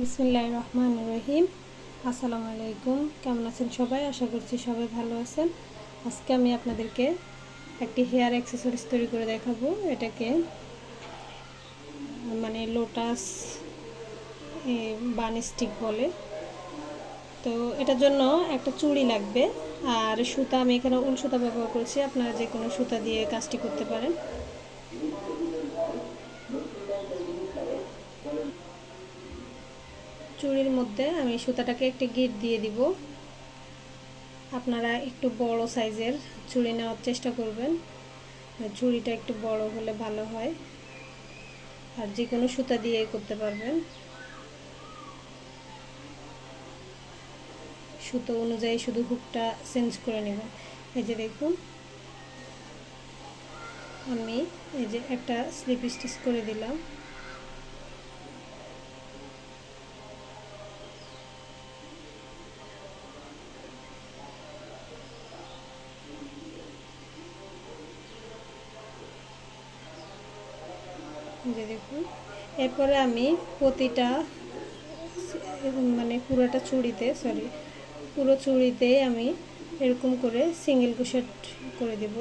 বিসমিল্লাহির রহমানির রহিম। আসসালামু আলাইকুম। কেমন আছেন সবাই? আশা করছি সবাই ভালো আছেন। আজকে আমি আপনাদেরকে একটি হেয়ার অ্যাক্সেসরিজ তৈরি করে দেখাবো। এটাকে লোটাস বান স্টিক বলে। তো এটার জন্য একটা চুড়ি লাগবে, আর সুতা আমি এখানে উল সুতা ব্যবহার করেছি। আপনারা যে কোনো সুতা দিয়ে কাজটি করতে পারেন। চুড়ির মধ্যে আমি সুতাটাকে একটি গিঁট দিয়ে দিব। আপনারা একটু বড় সাইজের চুড়ি নেওয়ার চেষ্টা করবেন, চুড়িটা একটু বড় হলে ভালো হয়। আর যে কোনো সুতা দিয়ে করতে পারবেন। সুতো অনুযায়ী শুধু হুকটা চেঞ্জ করে নেবেন। এই যে দেখুন, আমি এই যে একটা স্লিপ স্টিচ করে দিলাম। যে দেখুন, এরপরে আমি প্রতিটা পুরো চুড়িতে আমি এরকম করে সিঙ্গেল ক্রোশেট করে দেব।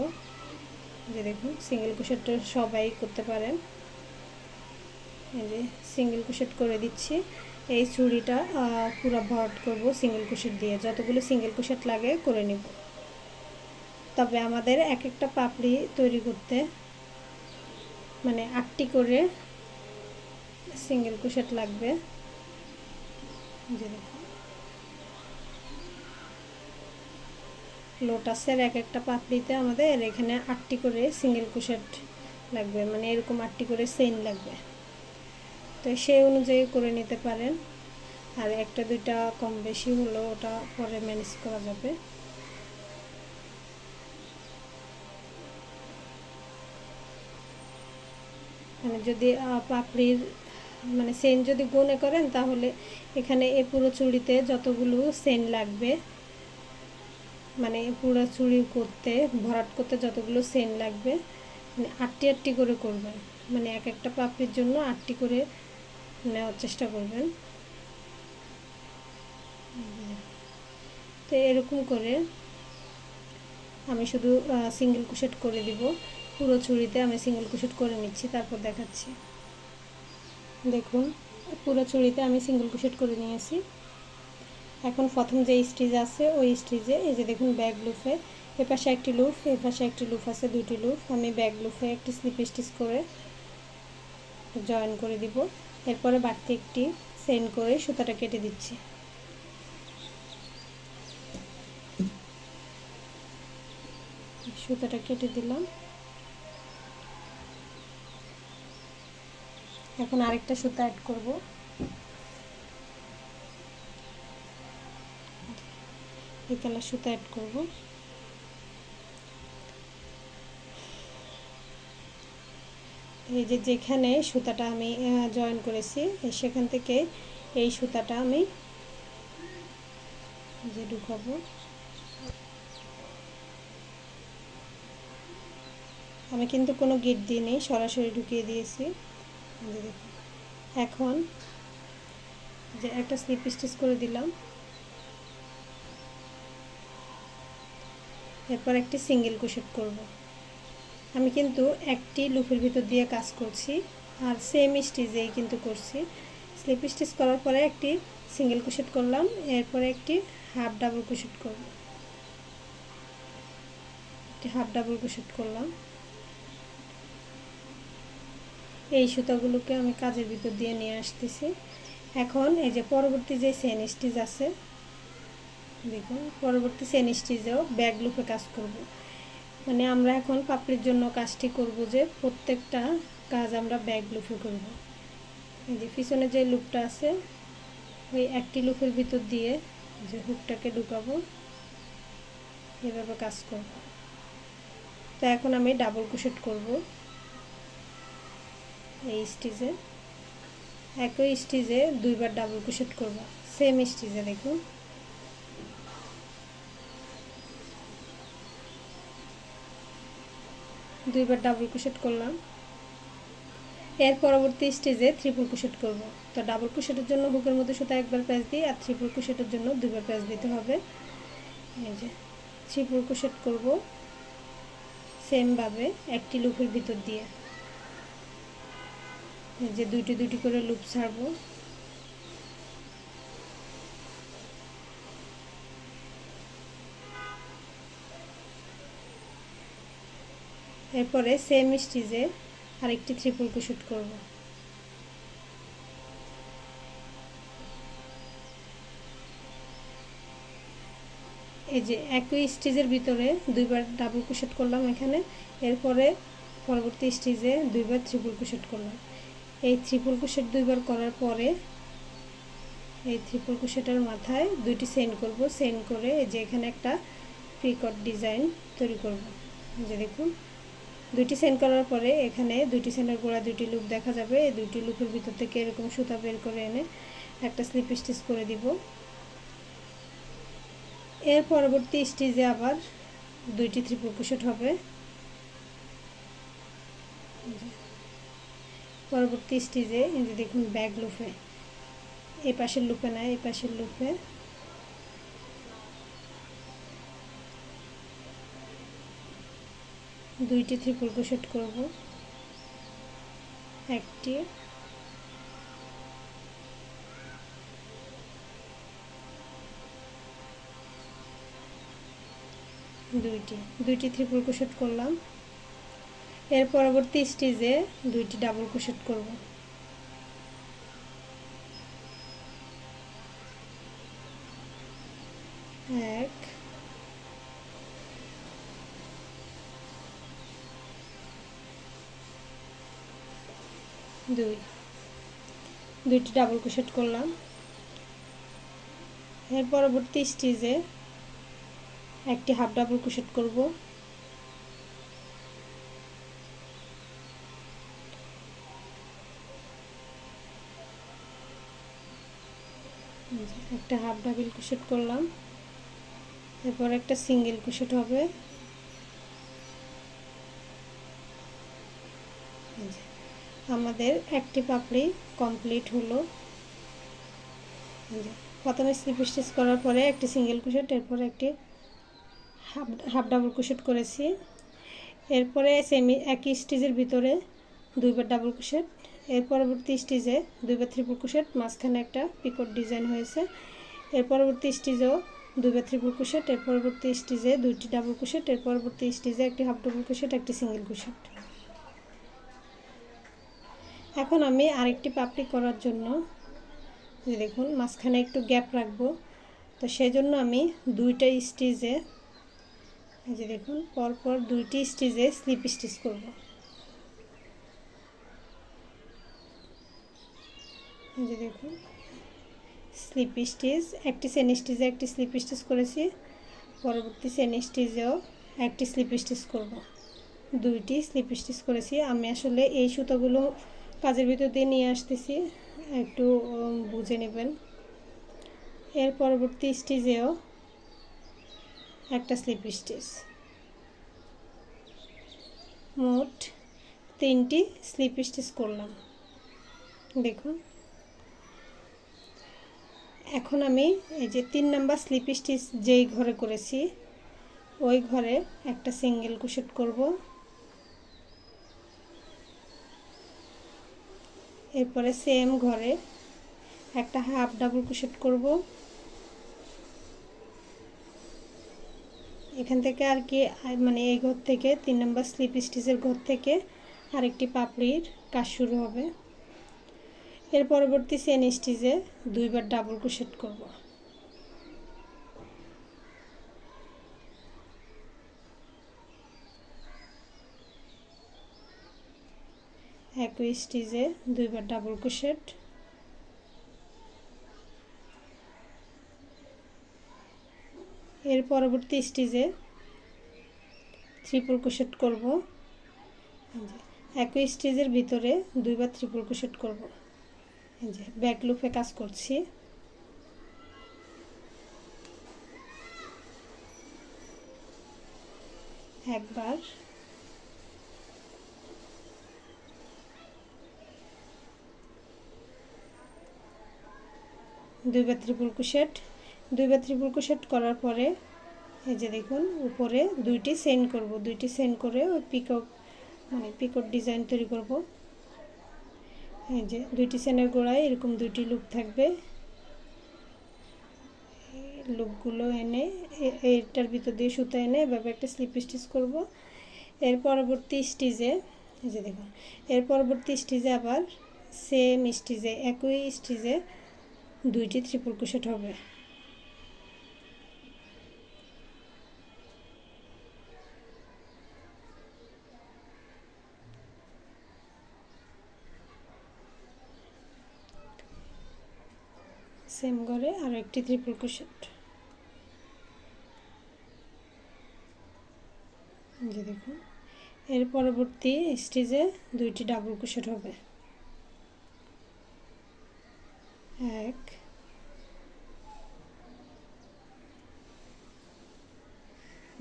যে দেখুন, সিঙ্গেল ক্রোশেটটা সবাই করতে পারেন। এই যে সিঙ্গেল ক্রোশেট করে দিচ্ছি। এই চুড়িটা পুরো ভরাট করব সিঙ্গেল ক্রোশেট দিয়ে। যতগুলো সিঙ্গেল ক্রোশেট লাগে করে নেব। তবে আমাদের এক একটা পাপড়ি তৈরি করতে 8টি করে সিঙ্গেল ক্রোশেট লাগবে। যে দেখুন, লোটাসের এক একটা পাপড়িতে আমাদের এখানে 8টি করে সিঙ্গেল ক্রোশেট লাগবে, এরকম 8টি করে চেইন লাগবে। তো সেই অনুযায়ী করে নিতে পারেন। আর একটা দুইটা কম বেশি হলো ওটা পরে ম্যানেজ করা যাবে। যদি পাপড়ির চেইন যদি গুনে করেন, তাহলে এখানে এই পুরো চুড়িতে যতগুলো চেইন লাগবে, পুরো চুড়ি করতে ভরাট করতে যতগুলো চেইন লাগবে, 8টি করে করবেন। এক একটা পাপড়ির জন্য 8টি করে নেওয়ার চেষ্টা করবেন। তো এরকম করে আমি শুধু সিঙ্গেল ক্রোশেট করে দিব। পুরো চুড়িতে আমি সিঙ্গেল ক্রোশেট করে নিচ্ছি, তারপর দেখাচ্ছি। দেখুন, পুরো চুড়িতে আমি সিঙ্গেল ক্রোশেট করে নিয়েছি। এখন প্রথম যে স্টিচ আছে ওই স্টিচে এই যে দেখুন, ব্যাক লুপে এপাশে একটি লুপ, এপাশে একটি লুপ আছে, দুটি লুপ। আমি ব্যাক লুপে একটি স্লিপ স্টিচ করে জয়েন করে দিব। এরপরে বাড়তি একটি চেইন করে সুতাটা কেটে দিচ্ছি। সুতাটা কেটে দিলাম। এখন আরেকটা সুতা অ্যাড করব। এই কালার সুতা অ্যাড করব। এই যে যেখানে সুতাটা আমি জয়েন করেছি, সেখান থেকে এই সুতাটা আমি যে ঢুকাবো। আমি কিন্তু কোনো গিট দিইনি, সরাসরি ঢুকিয়ে দিয়েছি। এখন যে একটা স্লিপ স্টিচ করে দিলাম। এরপর একটি সিঙ্গেল ক্রোশেট করব। আমি কিন্তু একটি লুপের ভিতর দিয়ে কাজ করছি, আর সেম স্টিচেই কিন্তু করছি। স্লিপ স্টিচ করার পরে একটি সিঙ্গেল ক্রোশেট করলাম, এরপরে একটি হাফ ডাবল ক্রোশেট করব। একটি হাফ ডাবল ক্রোশেট করলাম। এই সুতাগুলোকে আমি কাজের ভিতর দিয়ে নিয়ে আসতেছি। এখন এই যে পরবর্তী যে চেইন স্টিচ আছে, দেখুন, পরবর্তী চেইন স্টিচেও ব্যাক লুপে কাজ করব। আমরা এখন পাপড়ির জন্য কাজটি করব যে প্রত্যেকটা কাজ আমরা ব্যাক লুপে করব। এই যে পিছনে যে লুপটা আছে, ওই একটি লুপের ভিতর দিয়ে যে হুকটাকে ঢুকাবো, এভাবে কাজ করব। তো এখন আমি ডাবল ক্রোশেট করব এই স্টিচে। একই স্টিচে দুইবার ডাবল ক্রোশেট করব, সেম স্টিচে। দেখুন, দুইবার ডাবল ক্রোশেট করলাম। এর পরবর্তী স্টেজে ট্রিপল ক্রোশেট করব। তো ডাবল ক্রোশেটের জন্য হুকের মধ্যে সুতা একবার প্যাঁচ দিই, আর ট্রিপল ক্রোশেটের জন্য দুইবার প্যাঁচ দিতে হবে। এই যে ট্রিপল ক্রোশেট করব সেমভাবে একটি লুপের ভিতর দিয়ে। এই যে দুইটি দুইটি করে লুপ ছাড়বো। এরপরে সেম স্টিচে আরেকটি ট্রিপল ক্রোশেট করব। এই যে একই স্টিচের ভিতরে দুইবার ডাবল ক্রোশেট করলাম এখানে, এরপরে পরবর্তী স্টিচে দুইবার ট্রিপল ক্রোশেট করলাম। এই ট্রিপল ক্রোশেট দুইবার করার পরে এই ট্রিপল ক্রোশেটের মাথায় দুইটি চেইন করব। চেইন করে এই যে এখানে একটা পিকট ডিজাইন তৈরি করব। এই যে দেখুন দুইটি চেইন করার পরে এখানে দুইটি চেইনের গোড়া দুইটি লুপ দেখা যাবে। এই দুইটি লুপের ভিতর থেকে এরকম সুতা বের করে এনে একটা স্লিপ স্টিচ করে দিব। এর পরবর্তী স্টিচে আবার দুইটি ট্রিপল ক্রোশেট হবে। পরবর্তী স্টিচে এই যে দেখুন ব্যাক লুপে, এই পাশের লুপে না এই পাশের লুপে দুইটি ট্রিপল ক্রোশেট করব। একটি, দুইটি ট্রিপল ক্রোশেট করলাম। এর পরবর্তী স্টিচে দুইটি ডাবল ক্রোশেট করব। এক, দুইটি ডাবল ক্রোশেট করলাম। এর পরবর্তী স্টিচে একটি হাফ ডাবল ক্রোশেট করব। একটা হাফ ডাবল ক্রোশেট করলাম। এরপর একটা সিঙ্গেল ক্রোশেট হবে। আমাদের একটি পাপড়ি কমপ্লিট হলো। প্রথমে স্লিপ স্টিচ করার পরে একটি সিঙ্গেল ক্রোশেট, এরপর একটি হাফ ডাবল ক্রোশেট করেছি। এরপরে সেমি একই স্টিচের ভিতরে দুইবার ডাবল ক্রোশেট। এর পরবর্তী স্টিচে দুইবার ট্রিপল ক্রোশেট, মাঝখানে একটা পিকট ডিজাইন হয়েছে। এর পরবর্তী স্টিচেও দুইবার ট্রিপল ক্রোশেট। এর পরবর্তী স্টিচে দুইটি ডাবল ক্রোশেট। এর পরবর্তী স্টিচে একটি হাফ ডাবল ক্রোশেট, একটি সিঙ্গেল ক্রোশেট। এখন আমি আরেকটি পাপড়ি করার জন্য দেখুন মাঝখানে একটু গ্যাপ রাখবো। তো সেই জন্য আমি দুইটা স্টিচে এই যে দেখুন পরপর দুইটি স্টিচে স্লিপ স্টিচ করব। এই যে দেখুন স্লিপ স্টিচ, একটি চেন স্টিচে একটি স্লিপ স্টিচ করেছি, পরবর্তী চেন স্টিচেও একটি স্লিপ স্টিচ করব। দুইটি স্লিপ স্টিচ করেছি। আমি আসলে এই সুতাগুলো কাজের ভিতর দিয়ে নিয়ে আসতেছি, একটু বুঝে নেবেন। এর পরবর্তী স্টিচেও একটা স্লিপ স্টিচ, মোট তিনটি স্লিপ স্টিচ করলাম। দেখুন এখন আমি এই যে 3 নাম্বার স্লিপ স্টিচ যেই ঘরে করেছি ওই ঘরে একটা সিঙ্গেল ক্রোশেট করব। এরপরে সেম ঘরে একটা হাফ ডাবল ক্রোশেট করব। এখান থেকে আর কি মানে এই ঘর থেকে 3 নাম্বার স্লিপ স্টিচের ঘর থেকে আরেকটি পাপড়ির কাজ শুরু হবে। এর পরবর্তী চেন স্টিচে দুইবার ডাবল ক্রোশেট করব। একই স্টিচে দুইবার ডাবল ক্রোশেট। এর পরবর্তী স্টিচে ট্রিপল ক্রোশেট করব। একই স্টিচের ভিতরে দুইবার ট্রিপল ক্রোশেট করব। এই যে ব্যাক লুপে কাজ করছি। একবার, দুইবার ট্রিপল ক্রোশেট, দুইবার ট্রিপল ক্রোশেট করার পরে এই যে দেখুন উপরে দুইটি চেইন করব, দুইটি চেইন করে ওই পিকক মানে পিকট ডিজাইন তৈরি করব। এই যে দুইটি চেনের গোড়ায় এরকম দুইটি লুপ থাকবে, লুপগুলো এনে এইটার ভিতর দিয়ে সুতা এনে এভাবে একটা স্লিপ স্টিচ করব। এর পরবর্তী স্টিচে এই যে দেখুন, এর পরবর্তী স্টিচে আবার সেম স্টিচে একই স্টিচে দুইটি ট্রিপল ক্রোশেট হবে। সেম করে আর একটি ট্রিপল ক্রোশেট, যে দেখুন এর পরবর্তী স্টিচে দুইটি ডাবল ক্রোশেট হবে, এক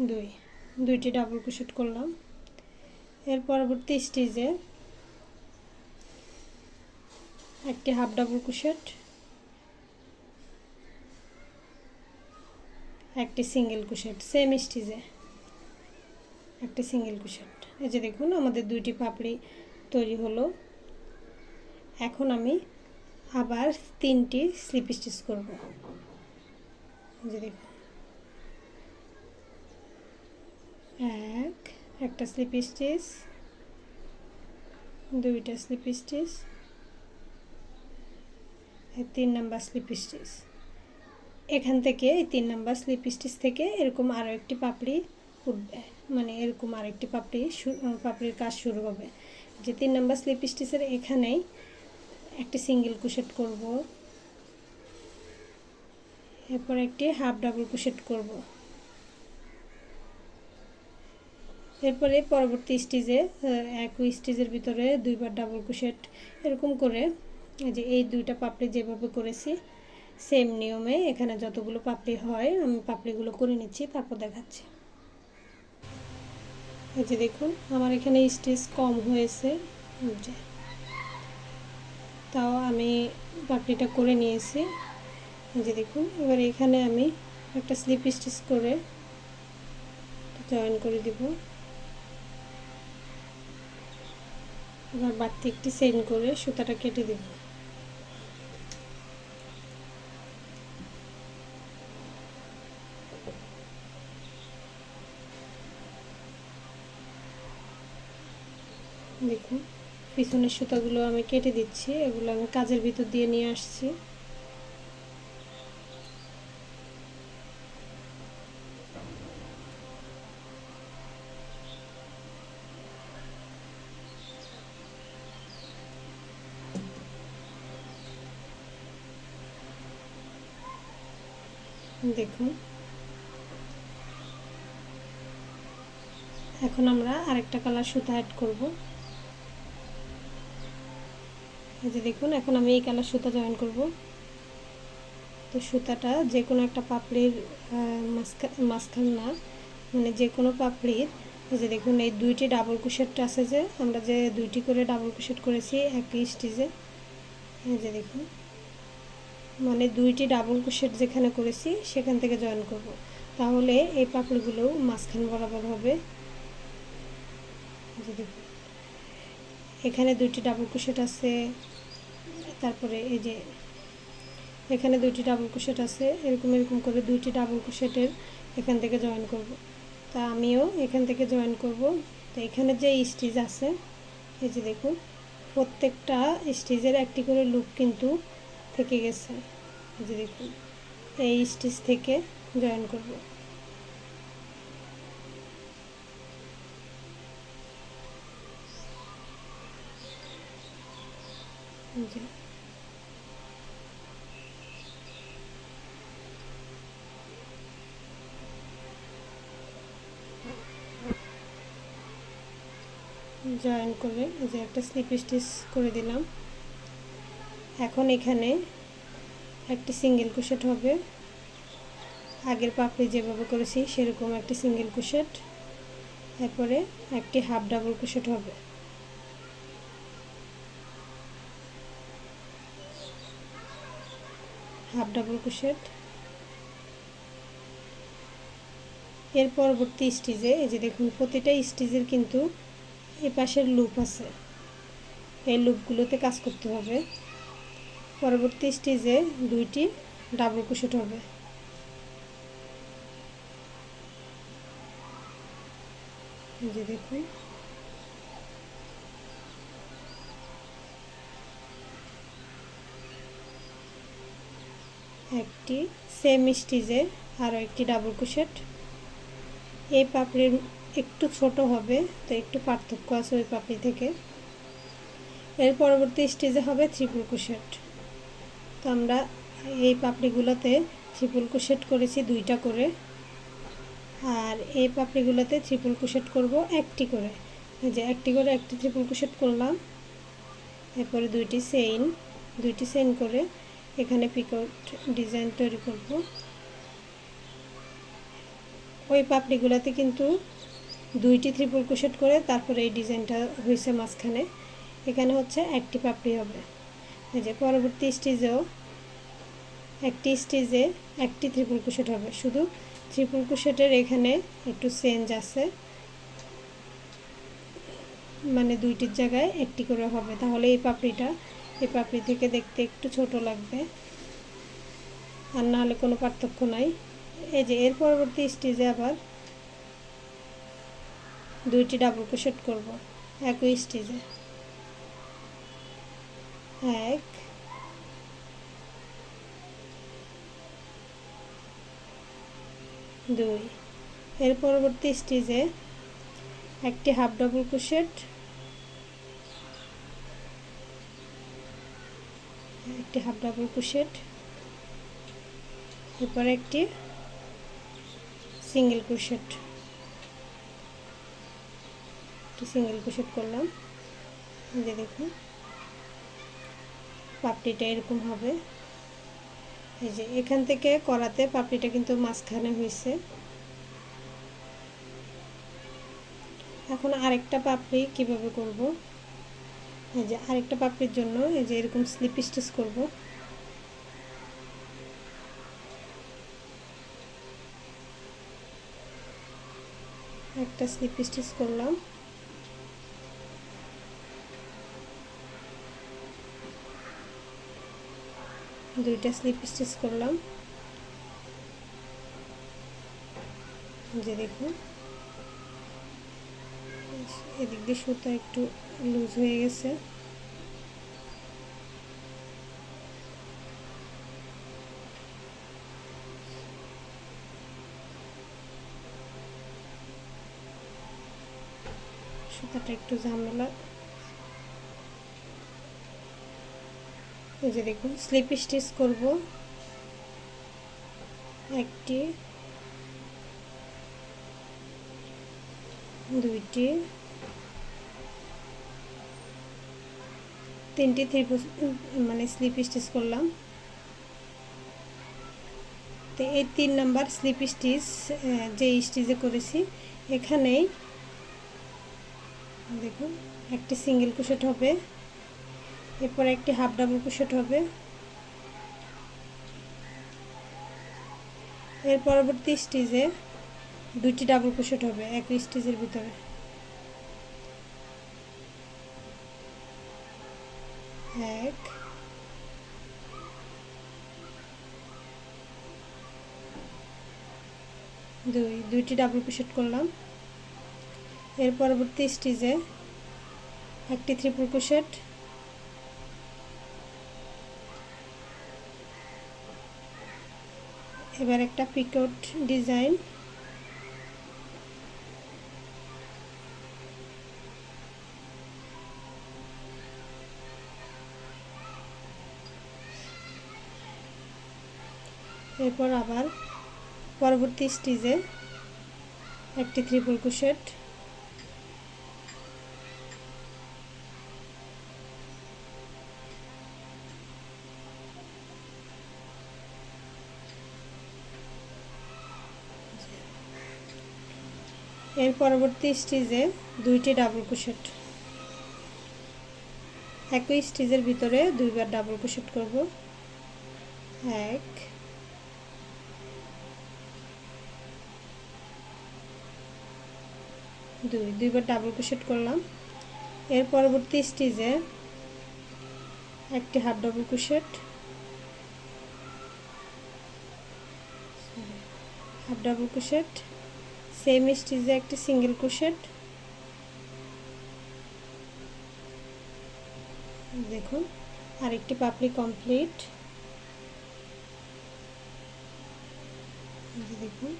দুই, দুইটি ডাবল ক্রোশেট করলাম। এর পরবর্তী স্টিচে একটি হাফ ডাবল ক্রোশেট, একটি সিঙ্গেল ক্রোশেট, সেম স্টিচে একটি সিঙ্গেল ক্রোশেট। এই যে দেখুন আমাদের দুইটি পাপড়ি তৈরি হলো। এখন আমি আবার তিনটি স্লিপ স্টিচ করব। এই যে দেখুন একটা স্লিপ স্টিচ, দুইটা স্লিপ স্টিচ, তিন নাম্বার স্লিপ স্টিচ। এখান থেকে এই তিন নাম্বার স্লিপ স্টিচ থেকে এরকম আরও একটি পাপড়ি উঠবে, মানে এরকম আরেকটি পাপড়ির কাজ শুরু হবে। যে তিন নাম্বার স্লিপ স্টিচের এখানেই একটি সিঙ্গেল ক্রোশেট করব, এরপর একটি হাফ ডাবল ক্রোশেট করব। এরপরে পরবর্তী স্টিচে একই স্টিচের ভিতরে দুইবার ডাবল ক্রোশেট, এরকম করে যে এই দুইটা পাপড়ি যেভাবে করেছি সেম নিয়মে এখানে যতগুলো পাপড়ি হয় আমি পাপড়িগুলো করে নিচ্ছি, তারপর দেখাচ্ছি। এই যে দেখুন আমার এখানে স্টিচ কম হয়েছে, তাও আমি পাপড়িটা করে নিয়েছি। এই যে দেখুন এবার এখানে আমি একটা স্লিপ স্টিচ করে জয়েন করে দিব। এবার বাড়তি একটি চেইন করে সুতাটা কেটে দেব। দেখুন পিছনের সুতাগুলো আমি কেটে দিচ্ছি, এগুলো আমি কাজের ভিতর দিয়ে নিয়ে আসছি। দেখুন এখন আমরা আরেকটা কালার সুতা অ্যাড করব। এই যে দেখুন এখন আমি এই কালার সুতা জয়েন করব। তো সুতাটা যে কোনো একটা পাপড়ির মাঝখান না, মানে যে কোনো পাপড়ির এই যে দেখুন এই দুইটি ডাবল ক্রোশেট আছে, যে আমরা যে দুইটি করে ডাবল ক্রোশেট করেছি একই স্টিচে, এই যে দেখুন মানে দুইটি ডাবল ক্রোশেট যেখানে করেছি সেখান থেকে জয়েন করব, তাহলে এই পাপড়িগুলো মাঝখান বরাবর হবে। যে দেখুন এখানে দুইটি ডাবল ক্রোশেট আছে, তারপরে এই যে এখানে দুইটি ডাবল ক্রোশেট আছে, এরকম এরকম করে দুইটি ডাবল ক্রোশেটের এখান থেকে জয়েন করব। তা আমিও এখান থেকে জয়েন করব। তো এখানে যে স্টিচ আছে এই যে দেখুন প্রত্যেকটা স্টিচের একটি করে লুপ কিন্তু থেকে গেছে। এই যে দেখুন এই স্টিচ থেকে জয়েন করব। জয়েন করে এই যে একটা স্লিপ স্টিচ করে দিলাম। এখন এখানে একটি সিঙ্গেল ক্রোশেট হবে, আগের পাপড়ি যেভাবে করেছি সেরকম একটি সিঙ্গেল ক্রোশেট, এরপরে একটি হাফ ডাবল ক্রোশেট হবে। Half double crochet. এর পরবর্তী স্টিচে এই যে দেখুন প্রতিটা স্টিচের কিন্তু এই পাশের লুপ আছে, এই লুপগুলোতে কাজ করতে হবে। পরবর্তী স্টিচে 2টি ডাবল ক্রোশেট হবে। এই যে দেখুন একটি সেম স্টিচে আরও একটি ডাবল ক্রোশেট। এই পাপড়ির একটু ছোট হবে, তো একটু পার্থক্য আছে ওই পাপড়ি থেকে। এর পরবর্তী স্টেজে হবে ট্রিপল ক্রোশেট। তো আমরা এই পাপড়িগুলোতে ট্রিপল ক্রোশেট করেছি 2টা করে, আর এই পাপড়িগুলোতে ট্রিপল ক্রোশেট করব 1টি করে। এই যে 1টি করে একটি ট্রিপল ক্রোশেট করলাম। এরপরে 2টি চেইন করে এখানে পিকট ডিজাইন তৈরি করব। ওই পাপড়িগুলোতে কিন্তু 2টি ট্রিপল ক্রোশেট করে তারপরে এই ডিজাইনটা হয়েছে মাঝখানে। এখানে হচ্ছে 1টি পাপড়ি হবে। এই যে পরবর্তী স্টেজেও একটি স্টেজে 1টি ট্রিপল ক্রোশেট হবে, শুধু ট্রিপল ক্রোশেটের এখানে একটু চেঞ্জ আছে, মানে 2টির জায়গায় 1টি করে হবে। তাহলে এই পাপড়ি থেকে দেখতে একটু ছোট লাগবে, আর না হলে কোনো পার্থক্য নাই। এই যে এর পরবর্তী স্টেজে আবার 2টি ডাবল ক্রোশেট করব একই স্টেজে। 1 2। এর পরবর্তী স্টেজে একটি হাফ ডাবল ক্রোশেট, এরপরে একটি সিঙ্গেল ক্রোশেট করলাম। যে দেখুন পাপড়িটা এরকম হবে। এই যে এখান থেকে করাতে পাপড়িটা কিন্তু মাঝখানে হয়েছে। এখন আরেকটা পাপড়ি কিভাবে করব, এই যে আরেকটা পাপড়ির জন্য এই যে এরকম স্লিপ স্টিচ করব। একটা স্লিপ স্টিচ করলাম, দুইটা স্লিপ স্টিচ করলাম। যে দেখুন এদিক দিয়ে সুতা একটু লুজ হয়ে গেছে। সুতাটা একটু ঝামেলা। এই যে দেখুন স্লিপ স্টিচ করব, একটি, 2টি, 3টি মানে স্লিপ স্টিচ করলাম। তো এই 3 নাম্বার স্লিপ স্টিচ যে স্টিচে করেছি, এখানেই দেখুন একটি সিঙ্গেল ক্রোশেট হবে, এরপর একটি হাফ ডাবল ক্রোশেট হবে। এর পরবর্তী স্টিচে 2টি ডাবল ক্রোশেট হবে একই স্টিচের ভিতরে। 1 2, 2টি ডাবল ক্রোশেট করলাম। এর পরবর্তী স্টিচে একটি ট্রিপল ক্রোশেট, এবার একটা পিকট ডিজাইন, এরপর আবার পরবর্তী স্টিচে একটি ট্রিপল ক্রোশেট, এর পরবর্তী স্টিচে 2টি ডাবল ক্রোশেট, একই স্টিচের ভিতরে 2বার ডাবল ক্রোশেট করব। এক, দুইবার ডাবল ক্রোশেট করলাম। এর পরবর্তী স্টিচে একটি হাফ ডাবল ক্রোশেট, সেম স্টিচে একটি সিঙ্গেল ক্রোশেট, দেখুন আরেকটি পাপড়ি কমপ্লিট। দেখুন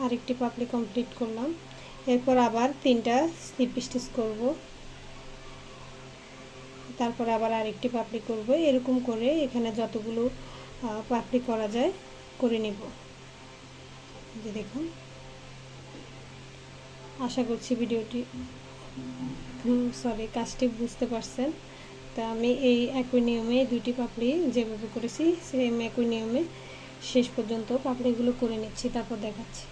আরেকটি পাপড়ি কমপ্লিট করলাম। এরপর আবার 3টা স্লিপ স্টিচ করব, তারপর আবার আরেকটি পাপড়ি করব। এরকম করে এখানে যতগুলো পাপড়ি করা যায় করে নিব। দেখুন, আশা করছি কাজটি বুঝতে পারছেন। তা আমি এই একই নিয়মে 2টি পাপড়ি যেভাবে করেছি সেম একই নিয়মে শেষ পর্যন্ত পাপড়িগুলো করে নিচ্ছি, তারপর দেখাচ্ছি।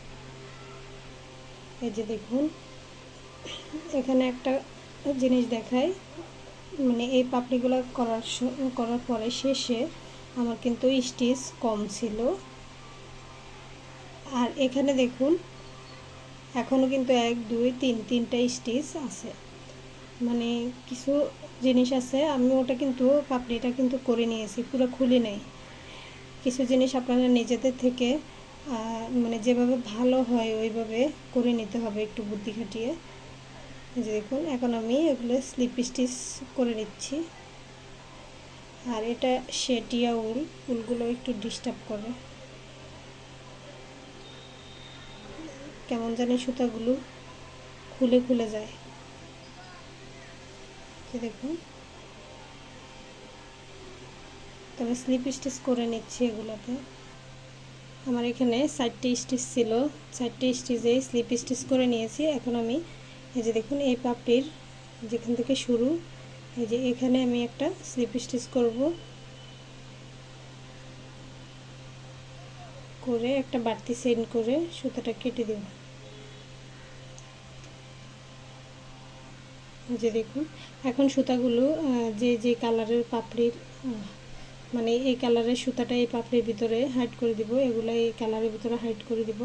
এই যে দেখুন, এখানে একটা জিনিস দেখাই, মানে এই পাপড়িগুলো করার পরে শেষে আমার কিন্তু স্টিচ কম ছিল। আর এখানে দেখুন এখনও কিন্তু 1 2 3 3টা স্টিচ আছে, মানে কিছু জিনিস আছে আমি ওটা কিন্তু পাপড়িটা কিন্তু করে নিয়েছি, পুরো খুলি নাই। কিছু জিনিস আপনারা নিজেদের থেকে মানে যেভাবে ভালো হয় ওইভাবে করে নিতে হবে, একটু বুদ্ধি খাটিয়ে। এই যে দেখুন, এখন আমি এগুলো স্লিপ স্টিচ করে নিচ্ছি। আর এটা সেটিয়া উলগুলো একটু ডিস্টার্ব করে, কেমন জানি সুতাগুলো খুলে যায়। দেখুন, তবে স্লিপ স্টিচ করে নিচ্ছি এগুলোতে। আমার এখানে 4টি স্টিচ ছিল, 4টি স্টিচেই স্লিপ স্টিচ করে নিয়েছি। এখন আমি এই যে দেখুন, এই পাপড়ির যেখান থেকে শুরু, এই যে এখানে আমি একটা স্লিপ স্টিচ করব, করে একটা বাড়তি চেইন করে সুতাটা কেটে দেব। যে দেখুন, এখন সুতাগুলো যে কালারের পাপড়ির মানে এই কালারের সুতাটা এই পাপড়ির ভিতরে হাইড করে দিব, এগুলো এই কালারের ভিতরে হাইড করে দিব।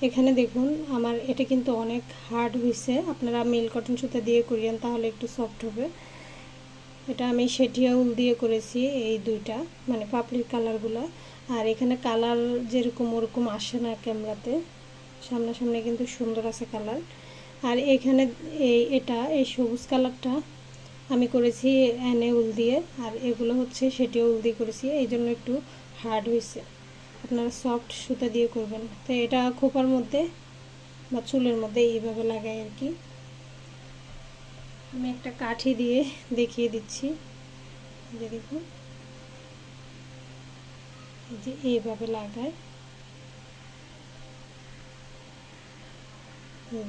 এখানে দেখুন আমার এটা কিন্তু অনেক হার্ড হয়েছে, আপনারা মিল কটন সুতা দিয়ে করিয়েন তাহলে একটু সফট হবে। এটা আমি সেটিয়া উল দিয়ে করেছি এই 2টা, মানে পাপড়ির কালারগুলো। আর এখানে কালার যেরকম ওরকম আসে না ক্যামেরাতে, সামনাসামনি কিন্তু সুন্দর আছে কালার। আর এখানে এই সবুজ কালারটা আমি করেছি এনে উল দিয়ে, আর এগুলো হচ্ছে সেটিও উল দিয়ে করেছি, এই জন্য একটু হার্ড হয়েছে। আপনারা সফট সুতা দিয়ে করবেন। তো এটা খোপার মধ্যে বা চুলের মধ্যে এইভাবে লাগাই আর কি। আমি একটা কাঠি দিয়ে দেখিয়ে দিচ্ছি, যে দেখুন যে এইভাবে লাগায়,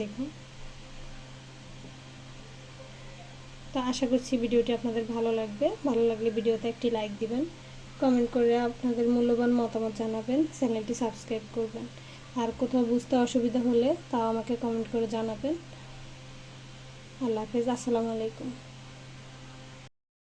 দেখুন। তো আশা করছি ভিডিওটি আপনাদের ভালো লাগবে। ভালো লাগলে ভিডিওতে একটি লাইক দিবেন, কমেন্ট করে আপনাদের মূল্যবান মতামত জানাবেন, চ্যানেলটি সাবস্ক্রাইব করবেন। আর কোথাও বুঝতে অসুবিধা হলে তাও আমাকে কমেন্ট করে জানাবেন। আল্লাহ হাফেজ, আসসালামু আলাইকুম।